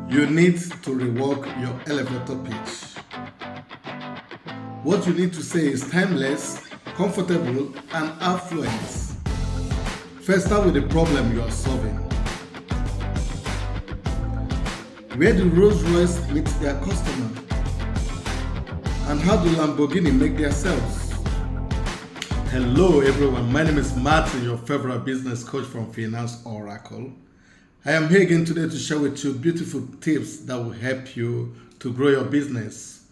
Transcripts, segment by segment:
You need to rework your elevator pitch. What you need to say is timeless, comfortable, and affluent. First, start with the problem you are solving. Where do Rolls Royce meet their customer? And how do Lamborghini make their sales? Hello everyone, my name is Martin, your favorite business coach from Finance Oracle. I am here again today to share with you beautiful tips that will help you to grow your business.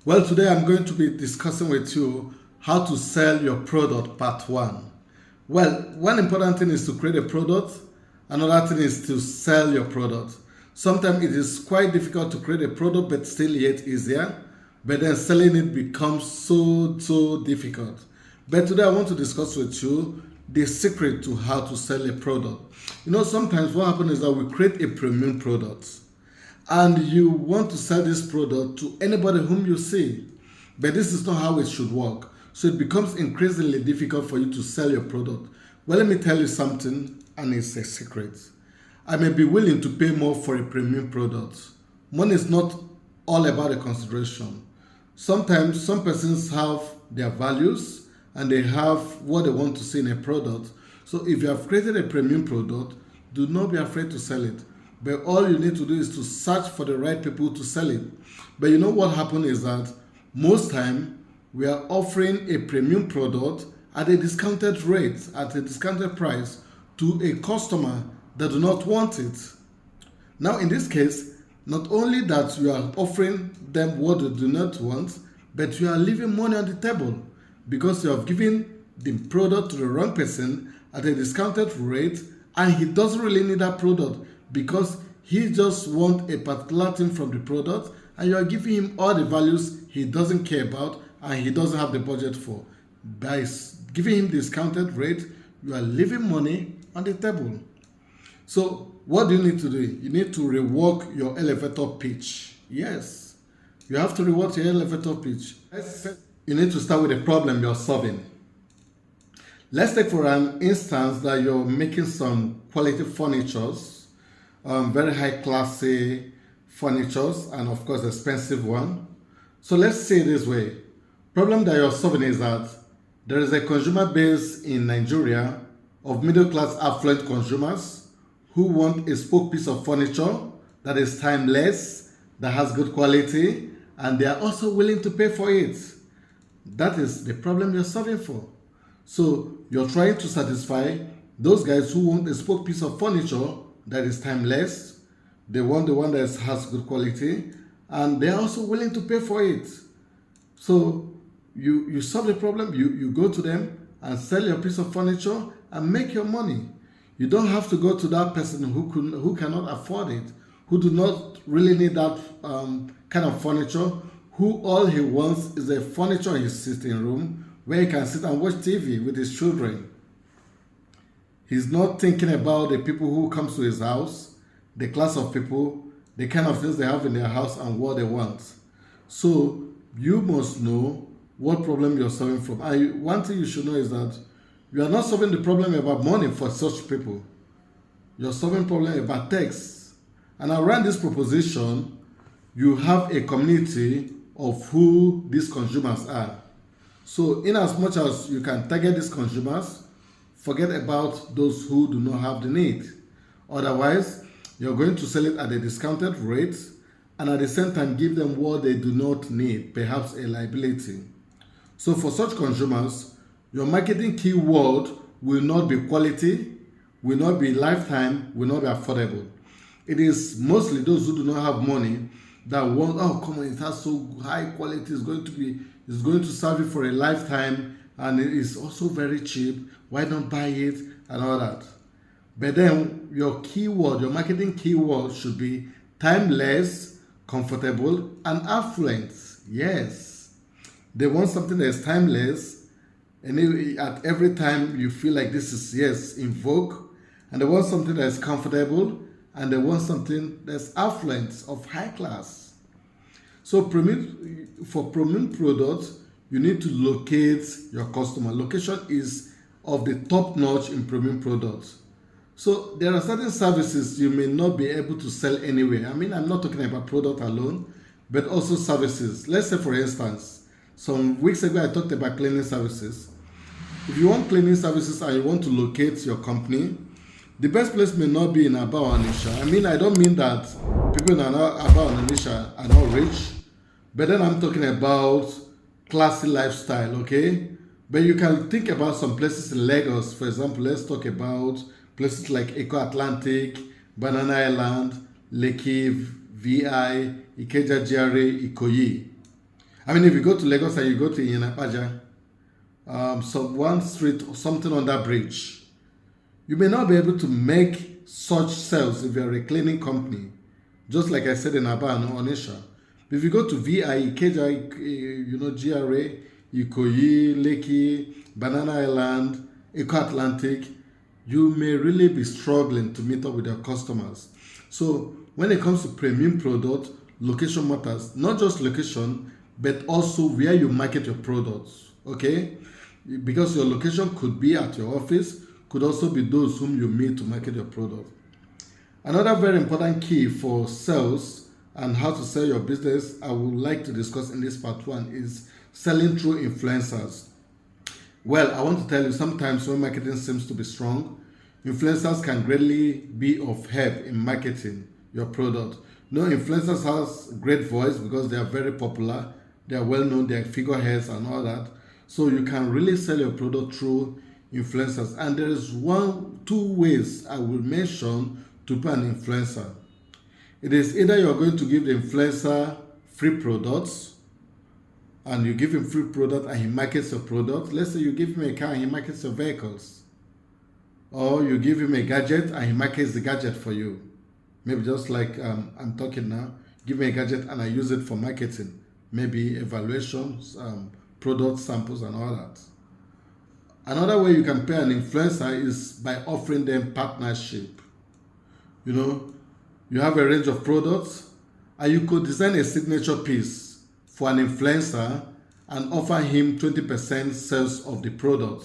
Well, today I'm going to be discussing with you how to sell your product part 1. Well, one important thing is to create a product, another thing is to sell your product. Sometimes it is quite difficult to create a product but still yet easier, but then selling it becomes so difficult. But today I want to discuss with you the secret to how to sell a product. You know, sometimes what happens is that we create a premium product and you want to sell this product to anybody whom you see, but this is not how it should work. So it becomes increasingly difficult for you to sell your product. Well, let me tell you something, and it's a secret. I may be willing to pay more for a premium product. Money is not all about a consideration. Sometimes some persons have their values and they have what they want to see in a product. So if you have created a premium product, do not be afraid to sell it. But all you need to do is to search for the right people to sell it. But you know what happens is that most time we are offering a premium product at a discounted rate, at a discounted price to a customer that do not want it. Now in this case, not only that you are offering them what they do not want, but you are leaving money on the table because you have given the product to the wrong person at a discounted rate and he doesn't really need that product because he just wants a particular thing from the product and you are giving him all the values he doesn't care about and he doesn't have the budget for. By giving him discounted rate, you are leaving money on the table. So what do you need to do? You need to rework your elevator pitch. Yes, you have to rework your elevator pitch. You need to start with the problem you're solving. Let's take for an instance that you're making some quality furnitures, very high classy furnitures, and of course expensive one. So let's say it this way. Problem that you're solving is that there is a consumer base in Nigeria of middle class affluent consumers who want a spoke piece of furniture that is timeless, that has good quality, and they are also willing to pay for it. That is the problem you're solving for. So you're trying to satisfy those guys who want a spoke piece of furniture that is timeless, they want the one that has good quality, and they're also willing to pay for it. So you solve the problem, you go to them and sell your piece of furniture and make your money. You don't have to go to that person who cannot afford it, who do not really need that kind of furniture, who all he wants is a furniture in his sitting room where he can sit and watch TV with his children. He's not thinking about the people who comes to his house, the class of people, the kind of things they have in their house and what they want. So you must know what problem you're solving from. And one thing you should know is that you are not solving the problem about money for such people. You're solving problem about text. And around this proposition, you have a community of who these consumers are. So in as much as you can target these consumers, forget about those who do not have the need. Otherwise, you're going to sell it at a discounted rate and at the same time give them what they do not need, perhaps a liability. So for such consumers, your marketing keyword will not be quality, will not be lifetime, will not be affordable. It is mostly those who do not have money that want, oh come on, it has so high quality, it's going to serve you for a lifetime and it is also very cheap, why not buy it and all that. But then your keyword, your marketing keyword should be timeless, comfortable, and affluent. Yes, they want something that is timeless and at every time you feel like this is, yes, in vogue, and they want something that is comfortable and they want something that's affluent, of high class. So for premium products, you need to locate your customer. Location is of the top notch in premium products. So there are certain services you may not be able to sell anywhere. I mean, I'm not talking about product alone, but also services. Let's say, for instance, some weeks ago I talked about cleaning services. If you want cleaning services and you want to locate your company, the best place may not be in Aba or Onitsha. I mean, I don't mean that people in Aba or Onitsha are not rich, but then I'm talking about classy lifestyle, okay? But you can think about some places in Lagos. For example, let's talk about places like Eco Atlantic, Banana Island, Lekki, VI, Ikeja GRA, Ikoyi. I mean, if you go to Lagos and you go to Yenapaja, some one street or something on that bridge, you may not be able to make such sales if you're a cleaning company, just like I said in Aba and Onitsha. If you go to VI, Ikeja, GRA, Ikoyi, Lekki, Banana Island, Eco Atlantic, you may really be struggling to meet up with your customers. So when it comes to premium product, location matters. Not just location, but also where you market your products, okay? Because your location could be at your office, could also be those whom you meet to market your product. Another very important key for sales and how to sell your business I would like to discuss in this part 1 is selling through influencers. Well, I want to tell you, sometimes when marketing seems to be strong, influencers can greatly be of help in marketing your product. Influencers has great voice because they are very popular, they are well known, they are figureheads and all that. So you can really sell your product through influencers. And there is two ways I will mention to be an influencer. It is either you're going to give the influencer free products, and you give him free product and he markets your product. Let's say you give him a car and he markets your vehicles. Or you give him a gadget and he markets the gadget for you. Maybe just like I'm talking now, give me a gadget and I use it for marketing. Maybe evaluations, product samples and all that. Another way you can pay an influencer is by offering them partnership. You have a range of products and you could design a signature piece for an influencer and offer him 20% sales of the product.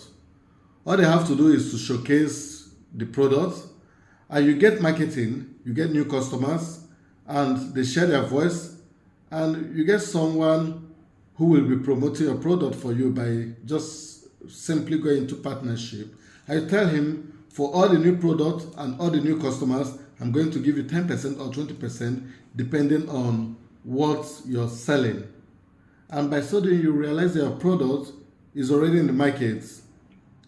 All they have to do is to showcase the product and you get marketing, you get new customers and they share their voice and you get someone who will be promoting your product for you by just simply going into partnership. I tell him, for all the new product and all the new customers, I'm going to give you 10% or 20% depending on what you're selling. And by so doing, you realize that your product is already in the market.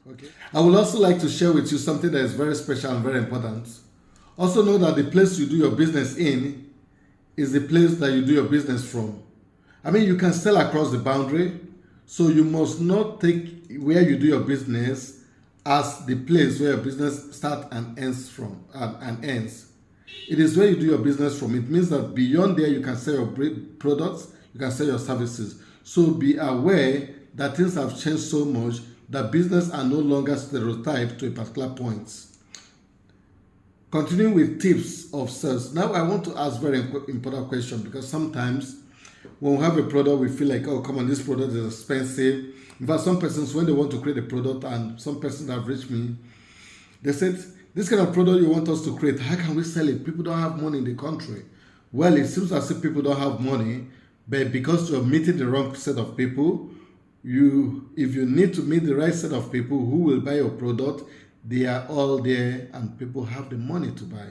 Okay. I would also like to share with you something that is very special and very important. Also know that the place you do your business in is the place that you do your business from. I mean, you can sell across the boundary, so you must not take where you do your business as the place where your business starts and ends from and ends. It is where you do your business from. It means that beyond there you can sell your products, you can sell your services. So be aware that things have changed so much that business are no longer stereotyped to a particular point. Continuing with tips of sales. Now I want to ask very important question, because sometimes when we have a product we feel like, oh come on, this product is expensive. In fact, some persons, when they want to create a product, and some persons have reached me, they said, this kind of product you want us to create, how can we sell it? People don't have money in the country. Well, it seems as if people don't have money, but because you're meeting the wrong set of people, if you need to meet the right set of people who will buy your product, they are all there and people have the money to buy.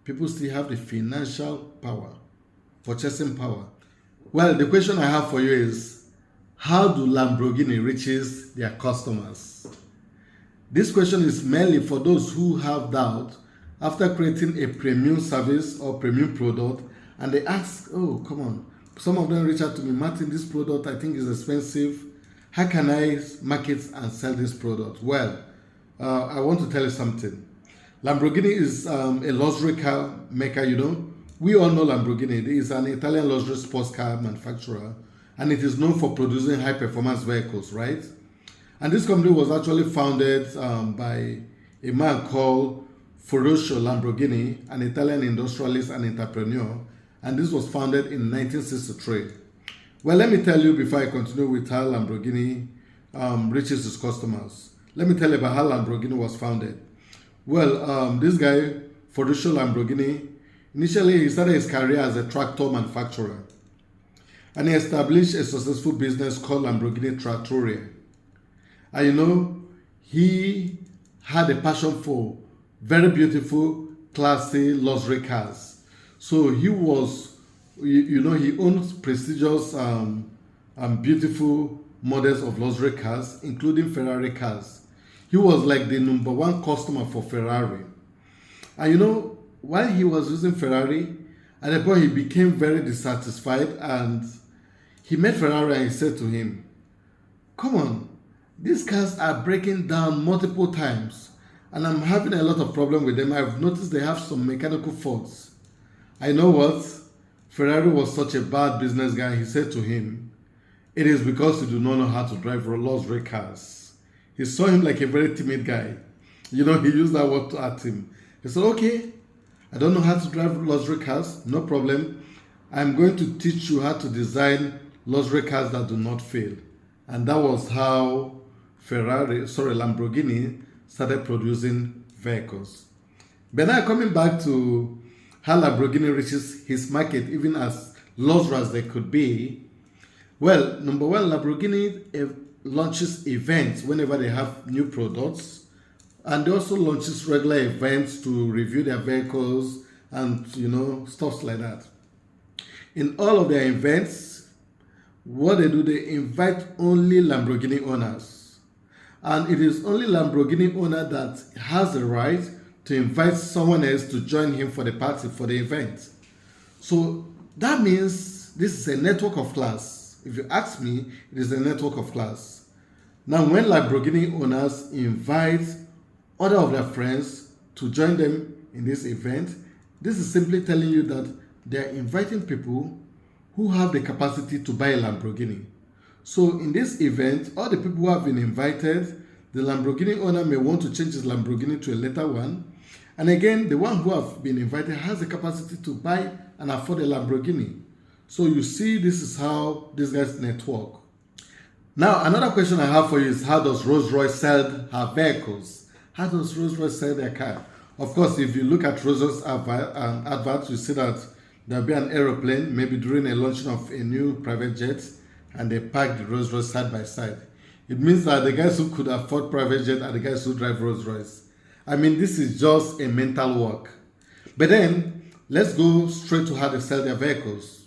People still have the financial power, purchasing power. Well, the question I have for you is, how do Lamborghini reaches their customers? This question is mainly for those who have doubt after creating a premium service or premium product, and they ask, oh, come on. Some of them reach out to me, Martin, this product I think is expensive. How can I market and sell this product? Well, I want to tell you something. Lamborghini is a luxury car maker, We all know Lamborghini. It is an Italian luxury sports car manufacturer, and it is known for producing high-performance vehicles, right? And this company was actually founded by a man called Ferruccio Lamborghini, an Italian industrialist and entrepreneur, and this was founded in 1963. Well, let me tell you before I continue with how Lamborghini reaches its customers. Let me tell you about how Lamborghini was founded. Well, this guy, Ferruccio Lamborghini, initially he started his career as a tractor manufacturer, and he established a successful business called Lamborghini Trattoria. And he had a passion for very beautiful, classy, luxury cars. So he was, he owned prestigious and beautiful models of luxury cars, including Ferrari cars. He was like the number one customer for Ferrari. And while he was using Ferrari, at the point he became very dissatisfied, and he met Ferrari and he said to him, "Come on, these cars are breaking down multiple times and I'm having a lot of problem with them. I've noticed they have some mechanical faults." I know what? Ferrari was such a bad business guy. He said to him, "It is because you do not know how to drive luxury cars." He saw him like a very timid guy. He used that word at him. He said, "Okay, I don't know how to drive luxury cars. No problem. I'm going to teach you how to design luxury cars that do not fail." And that was how Lamborghini started producing vehicles. But now coming back to how Lamborghini reaches his market, even as luxury as they could be. Well, number one, Lamborghini launches events whenever they have new products, and they also launches regular events to review their vehicles and stuff like that. In all of their events, what they do, they invite only Lamborghini owners, and it is only Lamborghini owner that has the right to invite someone else to join him for the party, for the event. So that means this is a network of class. If you ask me, it is a network of class. Now, when Lamborghini owners invite other of their friends to join them in this event, this is simply telling you that they are inviting people who have the capacity to buy a Lamborghini. So in this event, all the people who have been invited, the Lamborghini owner may want to change his Lamborghini to a later one. And again, the one who have been invited has the capacity to buy and afford a Lamborghini. So you see, this is how these guys network. Now, another question I have for you is, how does Rolls-Royce sell her vehicles? How does Rolls-Royce sell their car? Of course, if you look at Rolls-Royce adverts, you see that there'll be an aeroplane, maybe during a launching of a new private jet, and they park the Rolls-Royce side by side. It means that the guys who could afford private jet are the guys who drive Rolls-Royce. I mean, this is just a mental work. But then, let's go straight to how they sell their vehicles.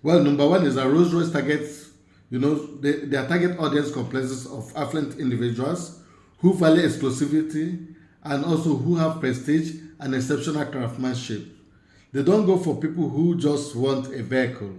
Well, number one is that Rolls-Royce targets, their target audience comprises of affluent individuals who value exclusivity and also who have prestige and exceptional craftsmanship. They don't go for people who just want a vehicle.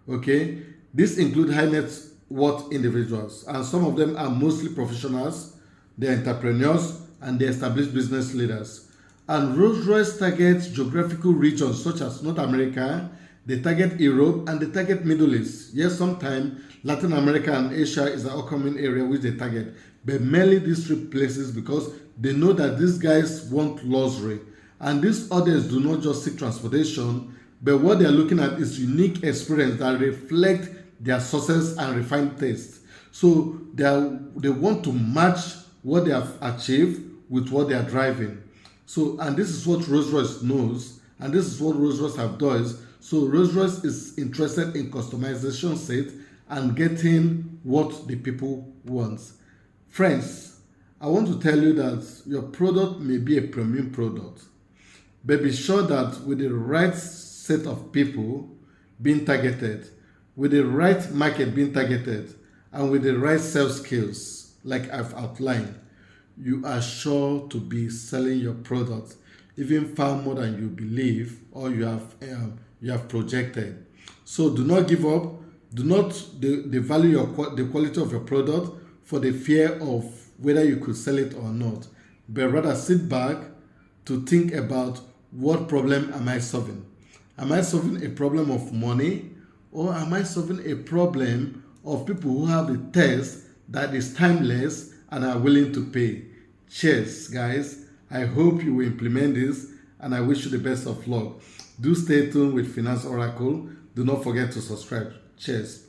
Okay? This includes high net worth individuals, and some of them are mostly professionals, they're entrepreneurs, and they established business leaders. And Rolls-Royce targets geographical regions such as North America, they target Europe, and they target Middle East. Yes, sometimes Latin America and Asia is an upcoming area which they target, but mainly these three places because they know that these guys want luxury. And these others do not just seek transportation, but what they are looking at is unique experience that reflect their success and refined taste. So they want to match what they have achieved with what they are driving. So, and this is what Rolls-Royce knows, and this is what Rolls-Royce have done. So Rolls-Royce is interested in customization set and getting what the people want. Friends, I want to tell you that your product may be a premium product, but be sure that with the right set of people being targeted, with the right market being targeted, and with the right sales skills, like I've outlined, you are sure to be selling your product even far more than you believe or you have projected. So do not give up. Do not devalue the quality of your product for the fear of whether you could sell it or not, but rather sit back to think about, what problem am I solving? Am I solving a problem of money, or am I solving a problem of people who have the taste that is timeless and are willing to pay? Cheers, guys. I hope you will implement this, and I wish you the best of luck. Do stay tuned with Finance Oracle. Do not forget to subscribe. Cheers.